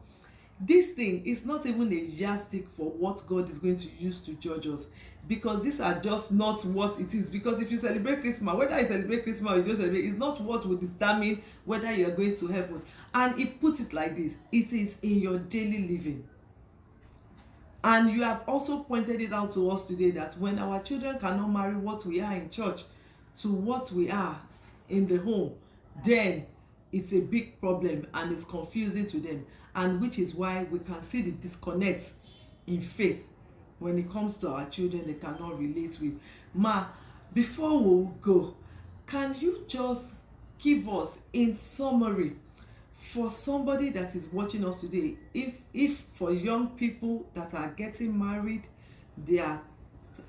this thing is not even a yardstick for what God is going to use to judge us, because these are just not what it is. Because if you celebrate Christmas, whether you celebrate Christmas or you don't celebrate, it's not what will determine whether you are going to heaven. And he put it like this: it is in your daily living. And you have also pointed it out to us today that when our children cannot marry what we are in church to what we are in the home, then it's a big problem and it's confusing to them. And which is why we can see the disconnect in faith when it comes to our children they cannot relate with. Ma, before we go, can you just give us in summary, for somebody that is watching us today, if for young people that are getting married, they are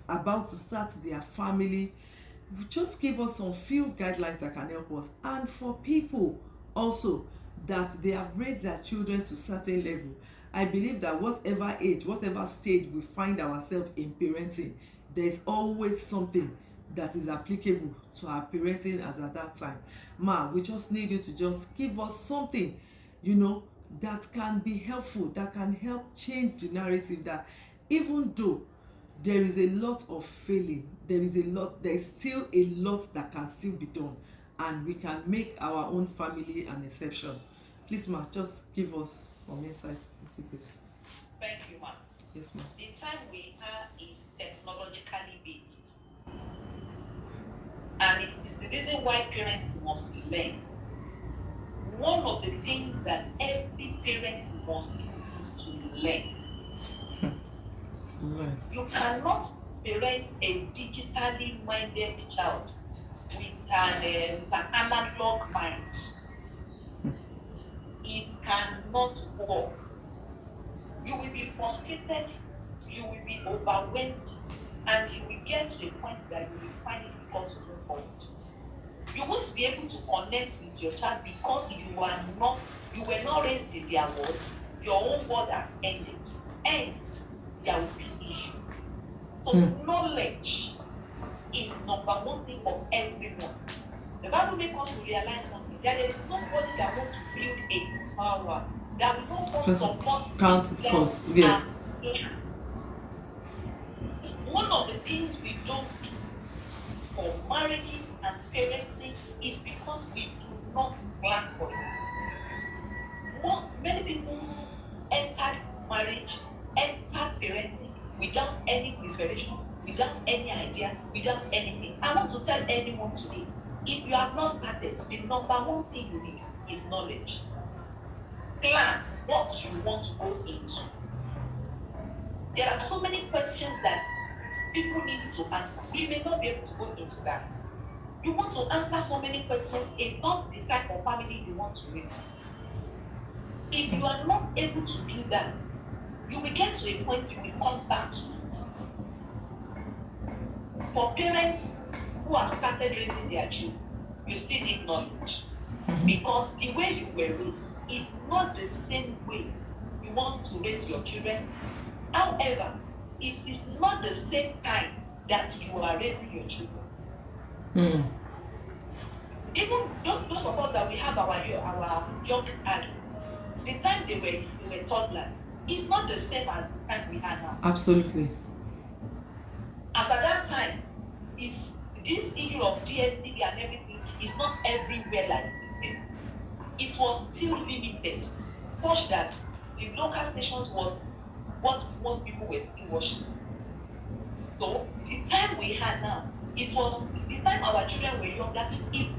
about to start their family, just give us some few guidelines that can help us. And for people also that they have raised their children to certain level, I believe that whatever age, whatever stage we find ourselves in parenting, there's always something that is applicable to our parenting as at that time. Ma, we just need you to just give us something, you know, that can be helpful, that can help change the narrative, that even though there is a lot of failing, there is still a lot that can still be done, and we can make our own family an exception. Please, ma, just give us some insights into this. Thank you, ma'am. Yes, ma. The time we are is technologically based. And it is the reason why parents must learn. One of the things that every parent must do is to learn. Right. You cannot parent a digitally minded child with an analog mind. It cannot work. You will be frustrated, you will be overwhelmed, and you will get to a point that you will find it difficult to move forward. You won't be able to connect with your child because you were not raised in their world. Your own world has ended. Hence, there will be issue. So knowledge is number one thing of everyone. The Bible makes us to realize something, that there is nobody that wants to build a small one. That will not cost of us count its cost. Yes. One of the things we don't do for marriages and parenting is because we do not plan for it. Many people entered marriage, entered parenting without any preparation, without any idea, without anything. I want to tell anyone today, if you have not started, the number one thing you need is knowledge. Plan what you want to go into. There are so many questions that people need to answer. We may not be able to go into that. You want to answer so many questions about the type of family you want to raise. If you are not able to do that, you will get to a point you will come back to it. For parents who have started raising their children, you still need knowledge. Because the way you were raised is not the same way you want to raise your children. However, it is not the same time that you are raising your children. Even those of us that we have our young adults, the time they were toddlers is not the same as the time we are now. Absolutely. As at that time, this issue of DSTV and everything is not everywhere like this. It was still limited, such that the local stations was what most people were still watching. So the time we had now, it was the time our children were younger.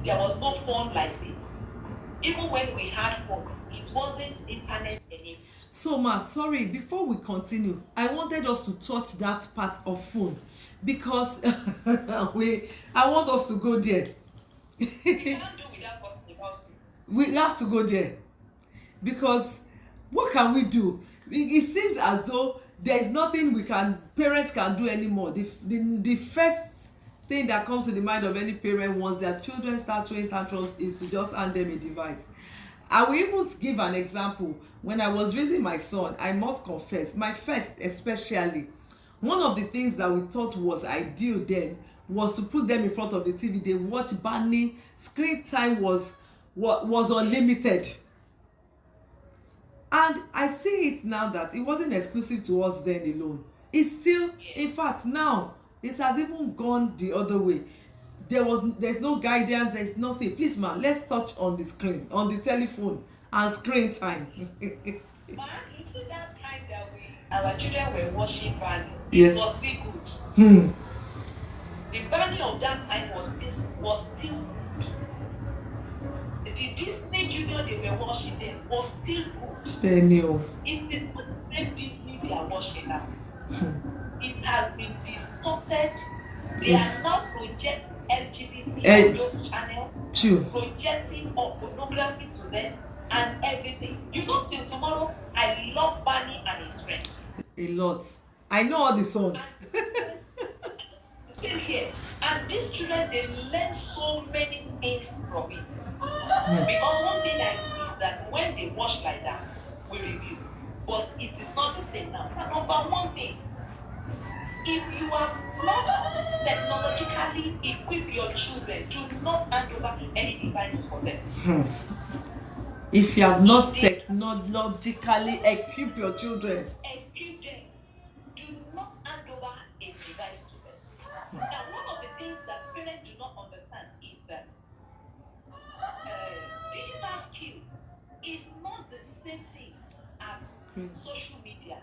There was no phone like this. Even when we had phone, it wasn't internet enabled. So, ma, sorry, before we continue, I wanted us to touch that part of phone because I want us to go there. We cannot do without talking about it. We have to go there because what can we do? It seems as though there is nothing parents can do anymore. The first thing that comes to the mind of any parent once their children start throwing tantrums is to just hand them a device. I will even give an example. When I was raising my son, I must confess, my first especially, one of the things that we thought was ideal then was to put them in front of the TV. They watch Barney. Screen time was unlimited. And I see it now that it wasn't exclusive to us then alone. It's still, in fact, now it has even gone the other way. There's no guidance, there's nothing. Please, man, let's touch on the screen, on the telephone and screen time. Man, you see that time that our children were watching Barney, yes. It was still good. The Barney of that time was still good. The Disney Junior they were watching then was still good. It is not Disney they are watching now. It has been distorted. They are now projecting LGBT on those channels, projecting pornography to them and everything. You know, till tomorrow, I love Barney and his friend. A lot. I know all the songs. Same here. And these children, they learn so many things from it. Because one thing I know is that when they watch like that, we review. But it is not the same now. Number one thing, if you are not technologically equip your children, do not hand over any device for them. If you have not technologically equipped your children, do not hand over a device to them. Now, one of the things that parents do not understand is that digital skill is social media.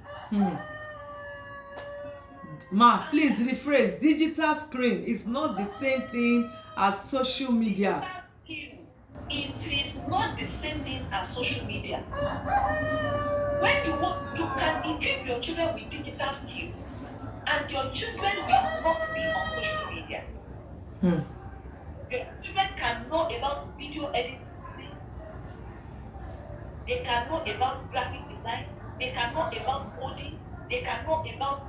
Ma, please rephrase. Digital screen is not the same thing as social media. It is not the same thing as social media. When you want, you can equip your children with digital skills, and your children will not be on social media. Your children can know about video editing, they can know about graphic design, they can know about coding, they can know about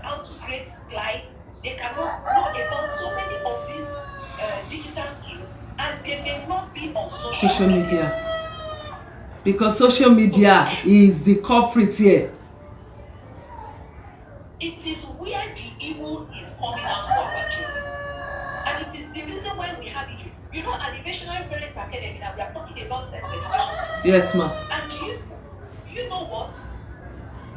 how to create slides, they can know about so many of these digital skills, and they may not be on social media. Because social media is the culprit here. It is where the evil is coming out for our children. And it is the reason why we have it. You know, at the Visionary Parents Academy, now we are talking about sex education. Yes, ma. And you know what?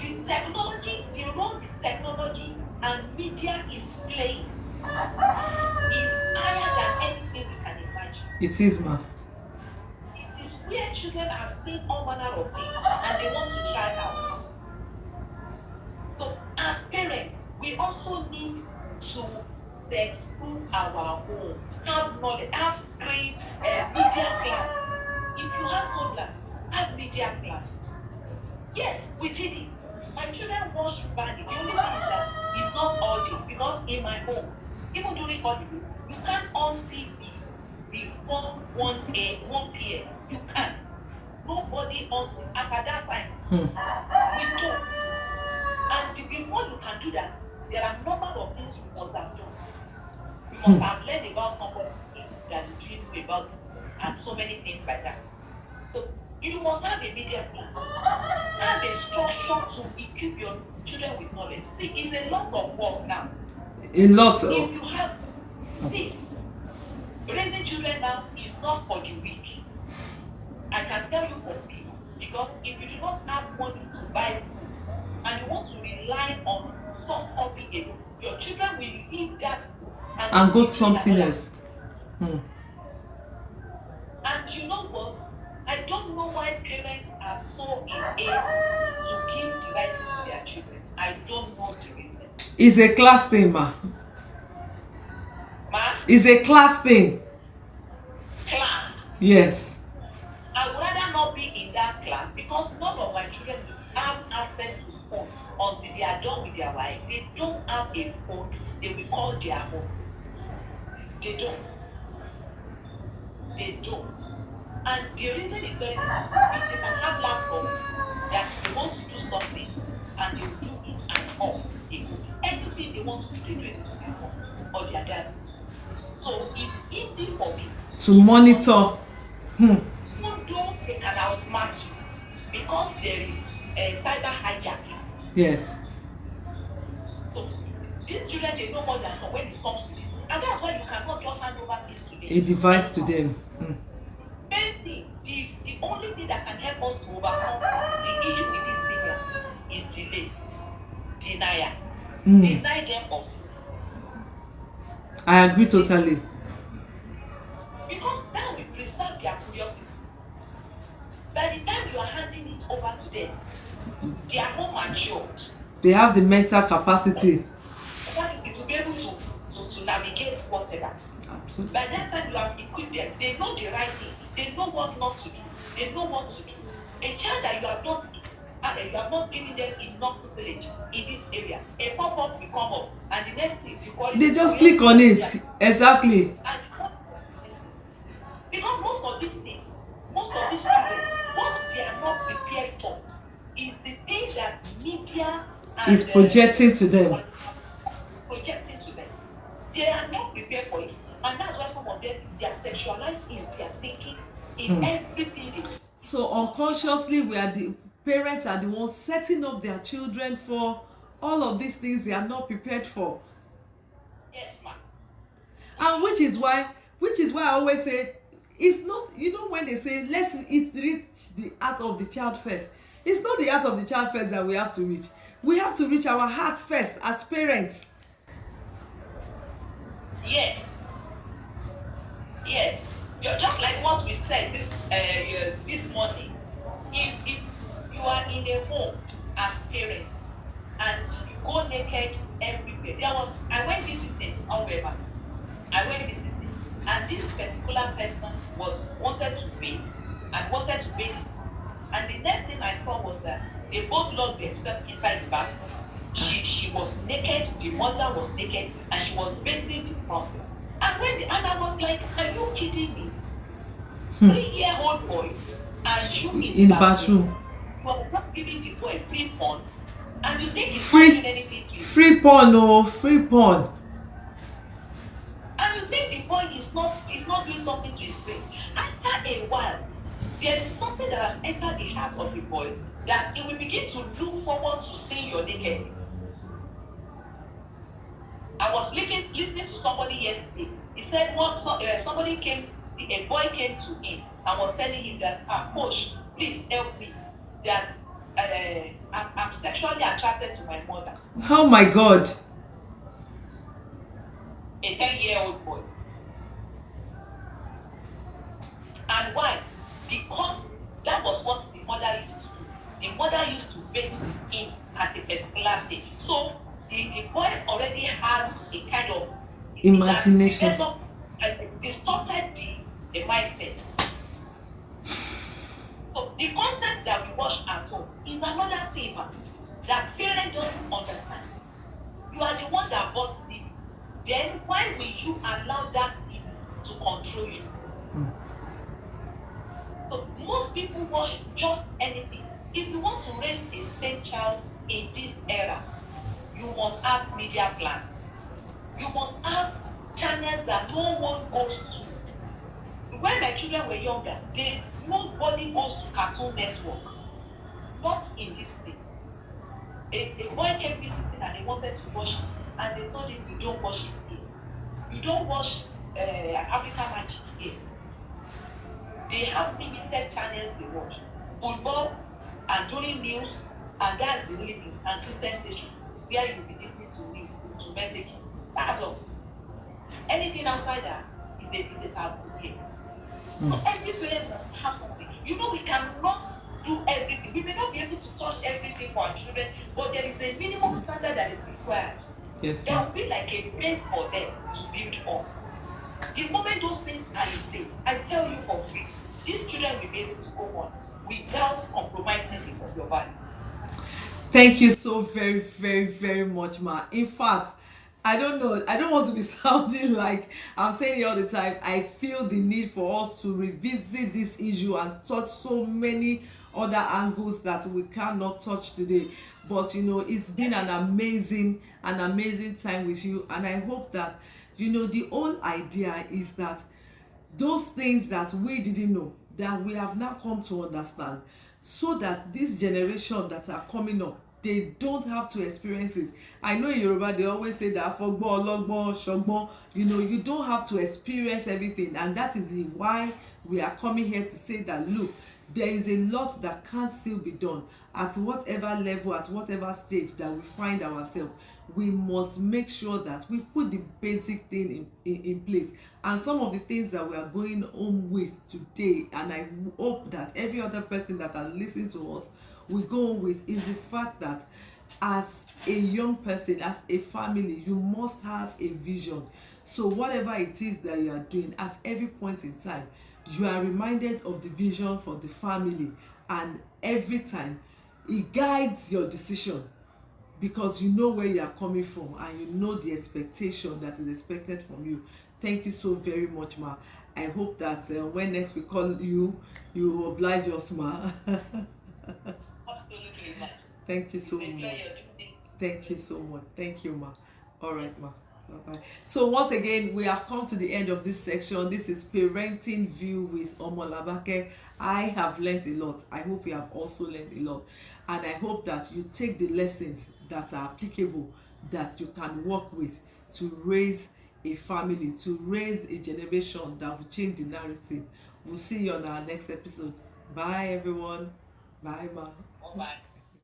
The technology, the wrong technology and media is playing is higher than anything we can imagine. It is, ma. It is where children are seeing all manner of things and they want to try out. So as parents, we also need to sex-proof our home, have knowledge, have screen, media plan. If you have toddlers, have media plan. Yes, we did it. My children watch Bani. The only thing is that it's not all day, because in my home, even during holidays, you can't on TV before 1 p.m. You can't. Nobody on TV. As at that time, we don't. And before you can do that, there are a number of things you must have done. You must have learned about somebody that you didn't know about, and so many things like that. So you must have a media plan, have a structure to equip your children with knowledge. See, it's a lot of work now. A lot. If you have this, raising children now is not for the weak. I can tell you for free, because if you do not have money to buy books and you want to rely on soft copy alone, your children will leave that book and go to something else. And you know what? I don't know why parents are so in haste to give devices to their children. I don't know the reason. It's a class thing, ma. Ma? It's a class thing. Class? Yes. I would rather not be in that class, because none of my children have access to phone until they are done with their life. They don't have a phone they will call their home. They don't. They don't. And the reason is very simple. If they can have laptop that they want to do something and they will do it and off. Anything they want to do, they do it or their gas. So it's easy for me to monitor. Even though they can outsmart you, because there is a cyber hijacking. Yes. So these children, they know more than when it comes to this. And that's why you cannot just hand over things to them. A device to them. Maybe the only thing that can help us to overcome the issue with this media is delay, denial. Deny them of. I agree totally. Because that will preserve their curiosity. By the time you are handing it over to them, they are more matured. They have the mental capacity to be able to navigate whatever. Absolutely. By that time you have equipped them, they know the right thing, they know what not to do, they know what to do. A child that you have not given them enough tutelage in this area, a pop-up will come up, and the next thing you call it, they just click on it. Exactly. And because most of these children, what they are not prepared for is the thing that media is projecting to them. They are not prepared for it, and that's why some of them, they are sexualized in their thinking, in everything they do. So unconsciously, the parents are the ones setting up their children for all of these things they are not prepared for. Yes, ma'am. And which is why I always say, it's not, when they say let's reach the heart of the child first, it's not the heart of the child first that we have to reach. We have to reach our heart first as parents. Yes. Just like what we said this morning. If you are in in a home as parents and you go naked everywhere. I went visiting somewhere. I went visiting, and this particular person wanted to bathe and wanted to bathe his son. And the next thing I saw was that they both locked themselves inside the bathroom. She was naked, the mother was naked, and she was bathing the son. And I was like, are you kidding me? 3-year-old boy, and you in the bathroom. You are not giving the boy free porn, and you think he's not doing anything to you. Free porn, no, free porn. And you think the boy is not doing something to his brain. After a while, there is something that has entered the heart of the boy that he will begin to look forward to seeing your nakedness. I was listening to somebody yesterday. He said somebody came, a boy came to him and was telling him that, coach, please help me. That I'm sexually attracted to my mother. Oh my God. A 10-year-old boy. And why? Because that was what the mother used to do. The mother used to bathe with him at a particular stage. So the boy already has a kind of imagination. Distorted the mindset. So the content that we watch at home is another thing that parent doesn't understand. You are the one that bought TV. Then why will you allow that TV to control you? So most people watch just anything. If you want to raise a sane child in this era, you must have media plan. You must have channels that no one goes to. When my children were younger, nobody goes to Cartoon Network. Not in this place. A boy came visiting and he wanted to watch it, and they told him, you don't watch it here. You don't watch African Magic here. They have limited channels they watch. Football and doing news, and that's the only thing. And Christian stations where you'll be listening to messages. That's all. Anything outside that is a taboo here. So every parent must have something. You know, we cannot do everything. We may not be able to touch everything for our children, but there is a minimum standard that is required. Yes. There will be like a base for them to build on. The moment those things are in place, I tell you for free, these children will be able to go on without compromising your values. Thank you so very, very, very much, Ma. In fact, I don't know, I don't want to be sounding like I'm saying it all the time. I feel the need for us to revisit this issue and touch so many other angles that we cannot touch today. But you know, it's been an amazing time with you, and I hope that, you know, the whole idea is that those things that we didn't know, that we have now come to understand, so that this generation that are coming up, they don't have to experience it. I know in Yoruba they always say that fogbon ologbon shogbon, you know, you don't have to experience everything, and that is why we are coming here to say that, look, there is a lot that can still be done at whatever level, at whatever stage that we find ourselves. We must make sure that we put the basic thing in place. And some of the things that we are going home with today, and I hope that every other person that are listening to us will go home with, is the fact that as a young person, as a family, you must have a vision. So whatever it is that you are doing, at every point in time, you are reminded of the vision for the family, and every time it guides your decision, because you know where you are coming from and you know the expectation that is expected from you. Thank you so very much, Ma. I hope that when next we call you, you will oblige us, Ma. Absolutely, Ma. Thank you so much. Thank you so much. Thank you, Ma. All right, Ma. Bye-bye. So once again, we have come to the end of this section. This is Parenting View with Omolabake. I have learned a lot. I hope you have also learned a lot. And I hope that you take the lessons that are applicable, that you can work with to raise a family, to raise a generation that will change the narrative. We'll see you on our next episode. Bye, everyone. Bye, Ma. Bye.